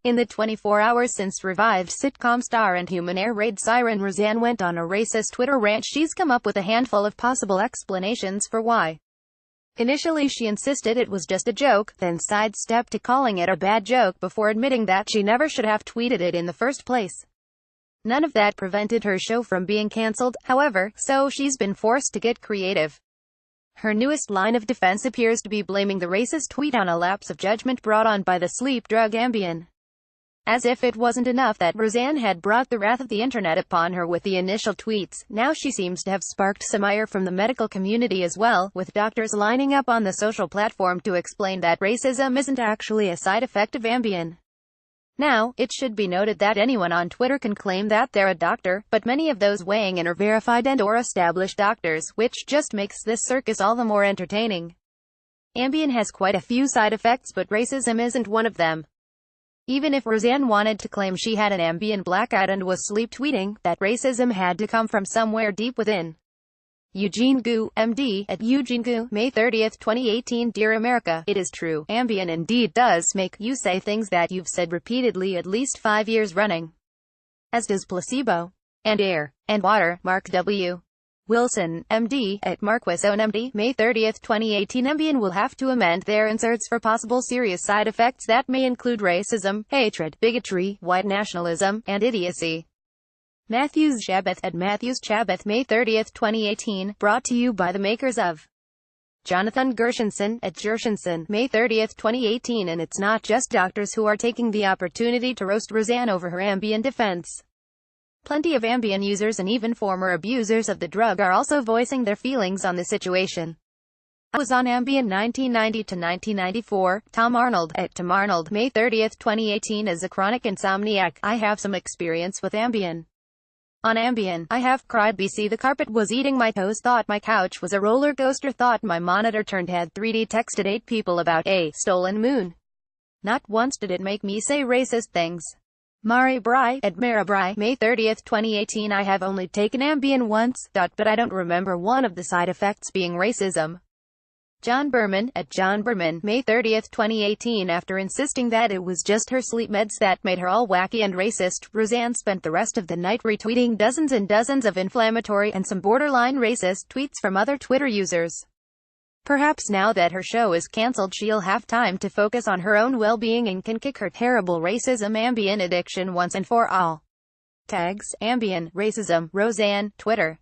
In the 24 hours since revived sitcom star and human air raid siren Roseanne went on a racist Twitter rant. She's come up with a handful of possible explanations for why. Initially she insisted it was just a joke, then sidestepped to calling it a bad joke before admitting that she never should have tweeted it in the first place. None of that prevented her show from being cancelled, however, so she's been forced to get creative. Her newest line of defense appears to be blaming the racist tweet on a lapse of judgment brought on by the sleep drug Ambien. As if it wasn't enough that Roseanne had brought the wrath of the internet upon her with the initial tweets, now she seems to have sparked some ire from the medical community as well, with doctors lining up on the social platform to explain that racism isn't actually a side effect of Ambien. Now, it should be noted that anyone on Twitter can claim that they're a doctor, but many of those weighing in are verified and/or established doctors, which just makes this circus all the more entertaining. Ambien has quite a few side effects, but racism isn't one of them. Even if Roseanne wanted to claim she had an Ambien blackout and was sleep tweeting, that racism had to come from somewhere deep within. Eugene Gu, MD, at Eugene Gu, May 30, 2018. Dear America, it is true, Ambien indeed does make you say things that you've said repeatedly at least 5 years running. As does placebo. And air. And water. Mark W. Wilson, MD, at Marquis Own MD, May 30, 2018. Ambien will have to amend their inserts for possible serious side effects that may include racism, hatred, bigotry, white nationalism, and idiocy. Matthews Chabeth at Matthews Chabeth, May 30, 2018, brought to you by the makers of Jonathan Gershenson, at Gershenson, May 30, 2018. And it's not just doctors who are taking the opportunity to roast Roseanne over her Ambien defense. Plenty of Ambien users and even former abusers of the drug are also voicing their feelings on the situation. I was on Ambien 1990 to 1994, Tom Arnold, at Tom Arnold, May 30, 2018. As a chronic insomniac, I have some experience with Ambien. On Ambien, I have cried BC the carpet was eating my toes, thought my couch was a roller coaster, thought my monitor turned head 3D, texted 8 people about a stolen moon. Not once did it make me say racist things. Mari Bry, at Mara Bry, May 30, 2018. I have only taken Ambien once, but I don't remember one of the side effects being racism. John Berman, at John Berman, May 30, 2018. After insisting that it was just her sleep meds that made her all wacky and racist, Roseanne spent the rest of the night retweeting dozens and dozens of inflammatory and some borderline racist tweets from other Twitter users. Perhaps now that her show is cancelled she'll have time to focus on her own well-being and can kick her terrible racism Ambien addiction once and for all. Tags, Ambien, racism, Roseanne, Twitter.